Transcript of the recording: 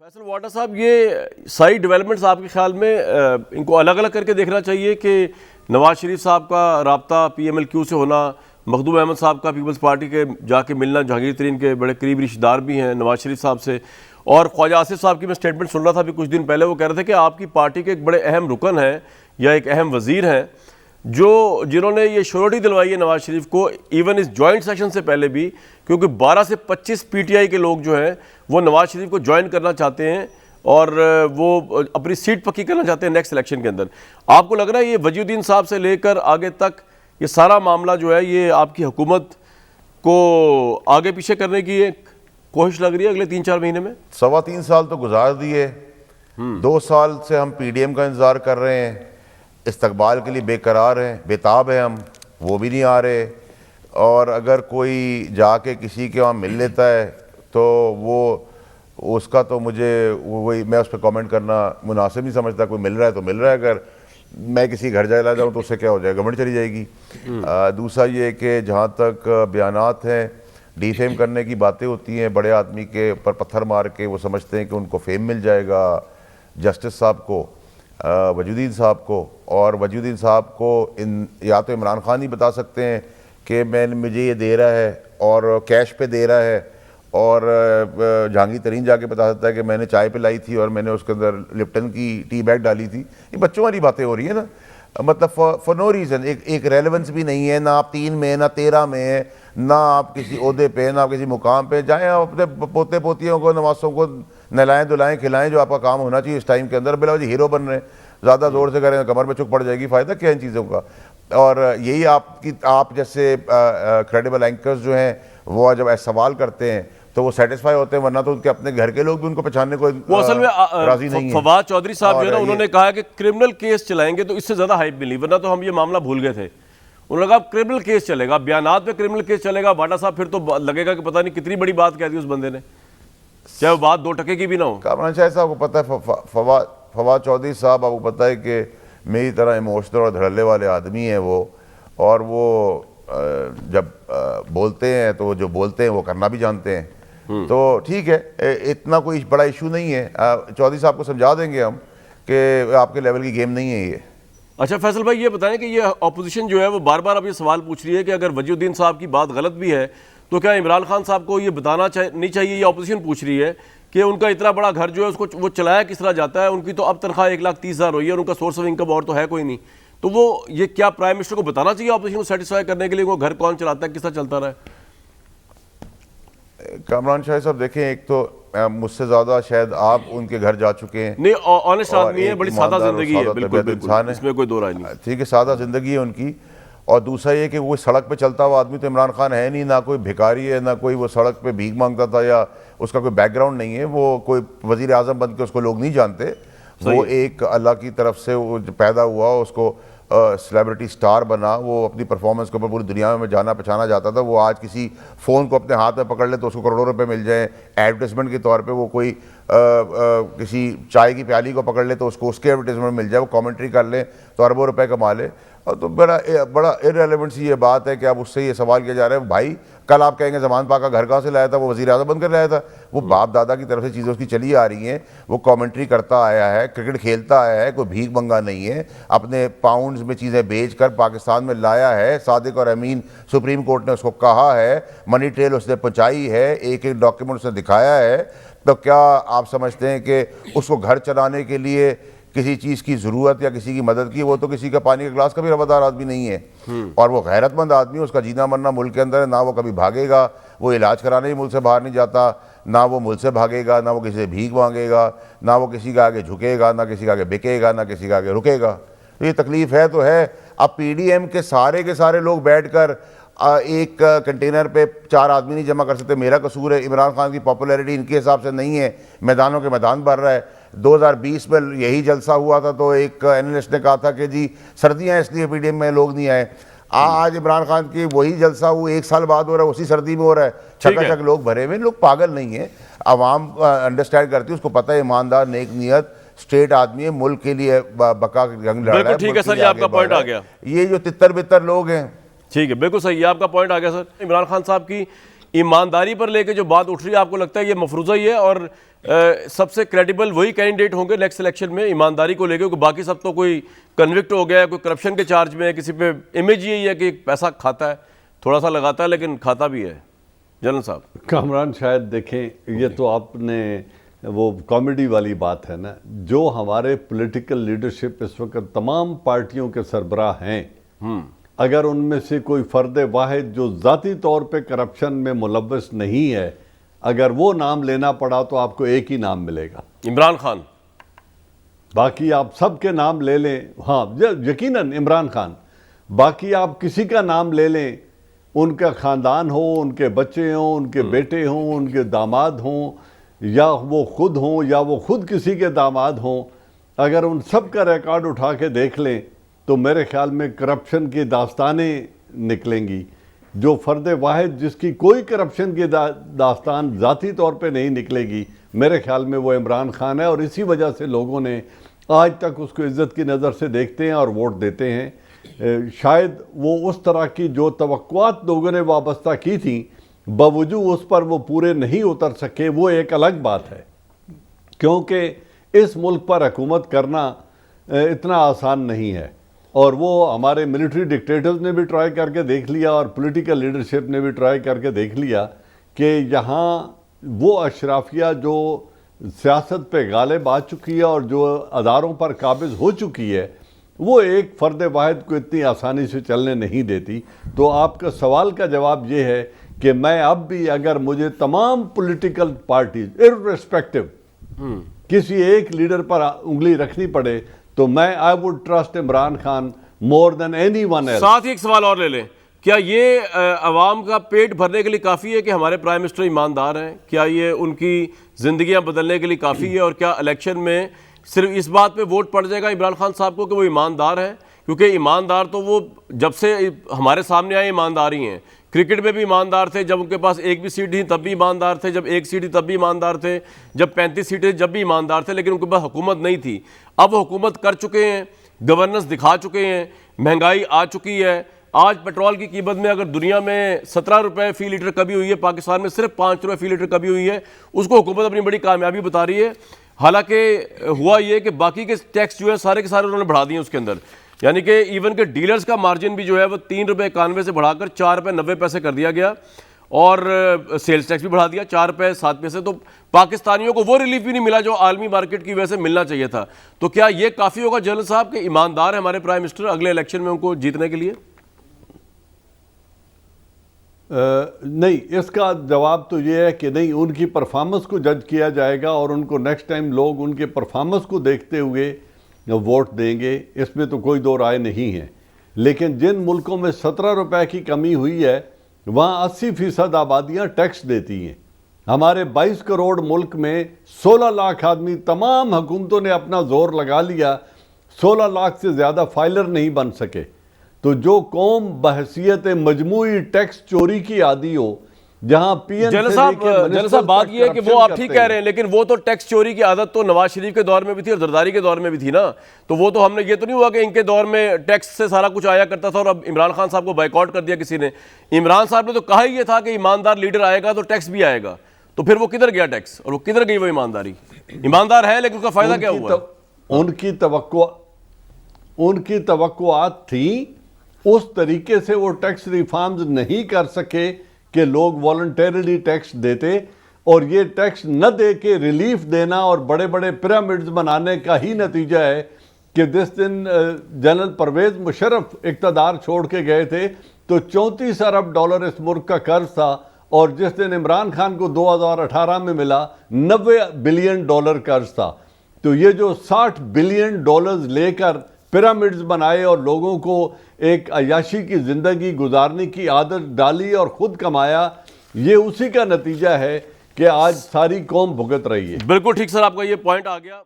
फैसल वाटा साहब, ये सारी डेवलपमेंट्स आपके ख्याल में इनको अलग अलग करके देखना चाहिए कि नवाज शरीफ साहब का राब्ता PMLQ से होना, मखदूम अहमद साहब का पीपल्स पार्टी के जाके मिलना, जहांगीर तरीन के बड़े करीबी रिश्तेदार भी हैं नवाज शरीफ साहब से, और ख्वाजा आसिफ साहब की मैं स्टेटमेंट सुन रहा था अभी कुछ दिन पहले, वो कह रहे थे कि आपकी पार्टी के एक बड़े अहम रुकन हैं या एक अहम वजीर हैं जिन्होंने ये श्योरिटी दिलवाई है नवाज शरीफ को, इवन इस जॉइंट सेशन से पहले भी, क्योंकि 12 से 25 PTI के लोग जो हैं वो नवाज शरीफ को ज्वाइन करना चाहते हैं और वो अपनी सीट पक्की करना चाहते हैं नेक्स्ट इलेक्शन के अंदर। आपको लग रहा है ये वजीउद्दीन साहब से लेकर आगे तक ये सारा मामला जो है ये आपकी हुकूमत को आगे पीछे करने की एक कोशिश लग रही है अगले 3-4 महीने में? 3.25 साल तो गुजार दिए, 2 साल से हम PDM का इंतज़ार कर रहे हैं, इस्तकबाल के लिए बेकरार हैं, बेताब हैं हम, वो भी नहीं आ रहे। और अगर कोई जाके किसी के वहाँ मिल लेता है तो वो उसका तो मुझे वही मैं उस पर कमेंट करना मुनासिब नहीं समझता। कोई मिल रहा है तो मिल रहा है, अगर मैं किसी घर चला जाऊँ तो उससे क्या हो जाएगा, गवर्नमेंट चली जाएगी। दूसरा ये कि जहाँ तक बयानात हैं, डिफेम करने की बातें होती हैं, बड़े आदमी के ऊपर पत्थर मार के वो समझते हैं कि उनको फेम मिल जाएगा, जस्टिस साहब को, वजूद्दीन साहब को, और वजूद्दीन साहब को या तो इमरान खान ही बता सकते हैं कि मुझे ये दे रहा है और कैश पे दे रहा है, और जहांगीर तरीन जाके बता सकता है कि मैंने चाय पिलाई थी और मैंने उसके अंदर लिप्टन की टी बैग डाली थी। ये बच्चों वाली बातें हो रही है ना, मतलब फॉर नो रीज़न। एक रेलेवेंस भी नहीं है, ना आप 3 में ना 13 में है, ना आप किसी ओहदे पे ना आप किसी मुकाम पे जाएँ। आप अपने पोते पोतियों को, नवासों को नहलाएं धुलाएं खिलाएं, जो आपका काम होना चाहिए इस टाइम के अंदर। बिला हीरो बन रहे हैं, ज़्यादा ज़ोर से करें कमर में चुक पड़ जाएगी, फ़ायदा क्या इन चीज़ों का। और यही आप जैसे क्रेडिबल एंकर्स जो हैं वो जब सवाल करते हैं तो वो सेटिस्फाई होते हैं, वरना तो उनके अपने घर के लोग भी उनको पहचानने को वो असल में राजी नहीं है। फवाद चौधरी साहब जो है ना, उन्होंने कहा कि क्रिमिनल केस चलाएंगे तो इससे ज़्यादा हाइप मिली, वरना तो हम ये मामला भूल गए थे। उन्होंने कहा क्रिमिनल केस चलेगा, बयानात पे क्रिमिनल केस चलेगा। वाटा साहब फिर तो लगेगा कि पता नहीं कितनी बड़ी बात कह दी उस बंदे ने, चाहे वो बात 2 टके की भी ना हो। कामरान शाह साहब को पता है, फवाद चौधरी साहब आपको पता है कि मेरी तरह इमोशनल और धड़ल्ले वाले आदमी हैं वो, और वो जब बोलते हैं तो जो बोलते हैं वो करना भी जानते हैं। तो ठीक है, इतना कोई बड़ा इशू नहीं है। चौधरी साहब को समझा देंगे हम कि आपके लेवल की गेम नहीं है ये। अच्छा फैसल भाई, ये बताएं कि ये अपोजिशन जो है वो बार बार अब ये सवाल पूछ रही है कि अगर वजीउद्दीन साहब की बात गलत भी है तो क्या इमरान खान साहब को ये बताना नहीं चाहिए? ये अपोजिशन पूछ रही है कि उनका इतना बड़ा घर जो है उसको वो चलाया किस तरह जाता है, उनकी तो अब तनख्वाह 1,30,000 हुई है और उनका सोर्स ऑफ इनकम और तो है कोई नहीं। तो वो ये क्या प्राइम मिनिस्टर को बताना चाहिए अपोजिशन को सेटिस्फाई करने के लिए वो घर कौन चलाता है, किस तरह चलता रहा है? कामरान शाह साहब देखें, एक तो मुझसे ज़्यादा शायद आप उनके घर जा चुके हैं। नहीं, ऑनेस्ट आदमी है, बड़ी सादा जिंदगी है, बिल्कुल इंसान है, इसमें कोई दो राय नहीं। ठीक है, सादा जिंदगी है उनकी। और दूसरा ये कि वो सड़क पे चलता हुआ आदमी तो इमरान खान है नहीं, ना कोई भिखारी है, ना कोई वो सड़क पे भीख मांगता था या उसका कोई बैकग्राउंड नहीं है। वो कोई वजीर आजम बन के उसको लोग नहीं जानते। वो एक अल्लाह की तरफ से वो पैदा हुआ, उसको सेलिब्रिटी स्टार बना, वो अपनी परफॉर्मेंस के ऊपर पूरी दुनिया में जाना पहचाना जाता था। वो आज किसी फ़ोन को अपने हाथ में पकड़ ले तो उसको करोड़ों रुपए मिल जाए एडवर्टाइजमेंट के तौर पे। वो कोई किसी चाय की प्याली को पकड़ ले तो उसको उसके एडवर्टाइजमेंट मिल जाए। वो कमेंट्री कर ले तो अरबों रुपए कमा ले। और तो बड़ा इररेलेवेंट सी ये बात है कि अब उससे ये सवाल किया जा रहा है, भाई कल आप कहेंगे ज़मान पाक का घर कहाँ से लाया था, वो वज़ीर आज़म बनकर लाया था। वो बाप दादा की तरफ से चीज़ें उसकी चली आ रही हैं। वो कमेंट्री करता आया है, क्रिकेट खेलता आया है, कोई भीख मंगा नहीं है। अपने पाउंड्स में चीज़ें बेच कर पाकिस्तान में लाया है। सादिक और अमीन सुप्रीम कोर्ट ने उसको कहा है, मनी ट्रेल उसने पहुँचाई है, एक एक डॉक्यूमेंट उसने दिखाया है। तो क्या आप समझते हैं कि उसको घर चलाने के लिए किसी चीज़ की ज़रूरत या किसी की मदद की? वो तो किसी का पानी का गिलास का भी रवादार आदमी नहीं है। और वो गैरतमंद आदमी, उसका जीना मरना मुल्क के अंदर है। ना वो कभी भागेगा, वो इलाज कराने ही मुल्क से बाहर नहीं जाता, ना वो मुल्क से भागेगा, ना वो किसी से भीख मांगेगा, ना वो किसी के आगे झुकेगा, ना किसी के आगे बिकेगा, ना किसी के आगे रुकेगा। तो ये तकलीफ़ है तो है। अब PDM के सारे लोग बैठ कर एक कंटेनर पे 4 आदमी नहीं जमा कर सकते। मेरा कसूर है? इमरान खान की पॉपुलैरिटी इनके हिसाब से नहीं है, मैदानों के मैदान भर रहा है। 2020 में यही जलसा हुआ था तो एक एनालिस्ट ने कहा था कि जी सर्दियां इसलिए PDM में लोग नहीं आए। आज इमरान खान की वही जलसा हुआ 1 साल बाद हो रहा है, उसी सर्दी में हो रहा है, चकाचक लोग भरे हुए। लोग पागल नहीं है, आवाम अंडरस्टैंड करती है, उसको पता है ईमानदार नेक नियत स्ट्रेट आदमी है, मुल्क के लिए बका जंग लड़ रहा है। ठीक है सर, ये आपका पॉइंट आ गया। ये जो तितर बितर लोग हैं, ठीक है, बिल्कुल सही है, आपका पॉइंट आ गया सर। इमरान खान साहब की ईमानदारी पर लेके जो बात उठ रही है, आपको लगता है ये मफरूज़ा ही है और सबसे क्रेडिबल वही कैंडिडेट होंगे नेक्स्ट इलेक्शन में ईमानदारी को लेके, क्योंकि बाकी सब तो कोई कन्विक्ट हो गया है, कोई करप्शन के चार्ज में है, किसी पे इमेज यही है कि पैसा खाता है, थोड़ा सा लगाता है लेकिन खाता भी है। जनरल साहब कामरान, शायद देखें, ये तो आपने वो कॉमेडी वाली बात है ना, जो हमारे पॉलिटिकल लीडरशिप इस वक्त तमाम पार्टियों के सरबराह हैं, अगर उनमें से कोई फर्द वाहिद जो ज़ाती तौर पे करप्शन में मुलव्वस नहीं है, अगर वो नाम लेना पड़ा तो आपको एक ही नाम मिलेगा, इमरान खान। बाकी आप सबके नाम ले लें, हाँ यकीनन इमरान खान, बाकी आप किसी का नाम ले लें, उनका ख़ानदान हो, उनके बच्चे हों, उनके बेटे हों, उनके दामाद हों, या वो खुद हों या वो खुद किसी के दामाद हों, अगर उन सब का रिकॉर्ड उठा के देख लें तो मेरे ख्याल में करप्शन की दास्तानें निकलेंगी। जो फ़र्द वाहिद जिसकी कोई करप्शन की दास्तान ज़ाती तौर पे नहीं निकलेगी, मेरे ख्याल में वो इमरान खान है, और इसी वजह से लोगों ने आज तक उसको इज़्ज़त की नज़र से देखते हैं और वोट देते हैं। शायद वो उस तरह की जो तवक्कुआत लोगों ने वाबस्ता की थी, बावजूद उस पर वो पूरे नहीं उतर सके, वो एक अलग बात है, क्योंकि इस मुल्क पर हुकूमत करना इतना आसान नहीं है। और वो हमारे मिलिट्री डिक्टेटर्स ने भी ट्राई करके देख लिया और पॉलिटिकल लीडरशिप ने भी ट्राई करके देख लिया कि यहाँ वो अशराफिया जो सियासत पे गालिब आ चुकी है और जो अदारों पर काबिज हो चुकी है, वो एक फ़र्द वाहिद को इतनी आसानी से चलने नहीं देती। तो आपका सवाल का जवाब ये है कि मैं अब भी, अगर मुझे तमाम पॉलिटिकल पार्टीज इर्रेस्पेक्टिव किसी एक लीडर पर उंगली रखनी पड़े, तो मैं I would trust Imran Khan more than anyone else. साथ ही एक सवाल और ले लें, क्या ये अवाम का पेट भरने के लिए काफ़ी है कि हमारे प्राइम मिनिस्टर ईमानदार हैं? क्या ये उनकी ज़िंदगियां बदलने के लिए काफ़ी है? और क्या इलेक्शन में सिर्फ इस बात पे वोट पड़ जाएगा इमरान खान साहब को कि वो ईमानदार हैं? क्योंकि ईमानदार तो वो जब से हमारे सामने आए ईमानदार ही हैं। क्रिकेट में भी ईमानदार थे, जब उनके पास एक भी सीट थी तब भी ईमानदार थे, जब एक सीट थी तब भी ईमानदार थे, जब 35 सीटें जब भी ईमानदार थे, लेकिन उनके पास हुकूमत नहीं थी। अब वो हुकूमत कर चुके हैं, गवर्नेंस दिखा चुके हैं, महंगाई आ चुकी है। आज पेट्रोल की कीमत में अगर दुनिया में 17 रुपये फ़ी लीटर कभी हुई है, पाकिस्तान में सिर्फ 5 रुपये फ़ी लीटर कभी हुई है। उसको हुकूमत अपनी बड़ी कामयाबी बता रही है। हालांकि हुआ ये कि बाकी के टैक्स जो है सारे के सारे उन्होंने बढ़ा दिए उसके अंदर, यानी कि इवन के डीलर्स का मार्जिन भी जो है वो 3 रुपये 91 से बढ़ाकर 4 रुपये 90 पैसे कर दिया गया, और सेल्स टैक्स भी बढ़ा दिया 4 रुपये 7 पैसे। तो पाकिस्तानियों को वो रिलीफ भी नहीं मिला जो आलमी मार्केट की वजह से मिलना चाहिए था। तो क्या ये काफ़ी होगा जनरल साहब कि ईमानदार है हमारे प्राइम मिनिस्टर अगले इलेक्शन में उनको जीतने के लिए? नहीं, इसका जवाब तो ये है कि नहीं, उनकी परफॉर्मेंस को जज किया जाएगा और उनको नेक्स्ट टाइम लोग उनके परफॉर्मेंस को देखते हुए वोट देंगे, इसमें तो कोई दो राय नहीं है। लेकिन जिन मुल्कों में 17 रुपए की कमी हुई है, वहाँ 80% आबादियाँ टैक्स देती हैं। हमारे 22 करोड़ मुल्क में 16 लाख आदमी, तमाम हुकूमतों ने अपना जोर लगा लिया, 16 लाख से ज़्यादा फाइलर नहीं बन सके। तो जो कौम बहसियत मजमूई टैक्स चोरी की आदी हो, जहां पीएम जनरल साहब बात ये है कि वो आप ठीक कह रहे हैं, लेकिन वो तो टैक्स चोरी की आदत तो नवाज शरीफ के दौर में भी थी और जरदारी के दौर में भी थी ना। तो वो तो हमने, ये तो नहीं हुआ कि इनके दौर में टैक्स से सारा कुछ आया करता था और अब इमरान खान साहब को बाइकआउट कर दिया किसी ने। इमरान साहब ने तो कहा ही ये था कि ईमानदार लीडर आएगा तो टैक्स भी आएगा। तो फिर वो किधर गया टैक्स, और वो किधर गई वो ईमानदारी? ईमानदार है लेकिन उसका फायदा क्या हुआ? उनकी तवक्कुआत थी, उस तरीके से वो टैक्स रिफॉर्म्स नहीं कर सके कि लोग वॉलंटरीली टैक्स देते, और ये टैक्स न दे के रिलीफ देना और बड़े बड़े पिरामिड्स बनाने का ही नतीजा है कि जिस दिन जनरल परवेज मुशर्रफ इक़्तिदार छोड़ के गए थे तो 34 अरब डॉलर इस मुल्क का कर्ज था, और जिस दिन इमरान खान को 2018 में मिला 90 बिलियन डॉलर कर्ज था। तो ये जो 60 बिलियन डॉलर्स लेकर पिरामिड्स बनाए और लोगों को एक अयाशी की ज़िंदगी गुजारने की आदत डाली और ख़ुद कमाया, ये उसी का नतीजा है कि आज सारी कौम भुगत रही है। बिल्कुल ठीक सर, आपका ये पॉइंट आ गया।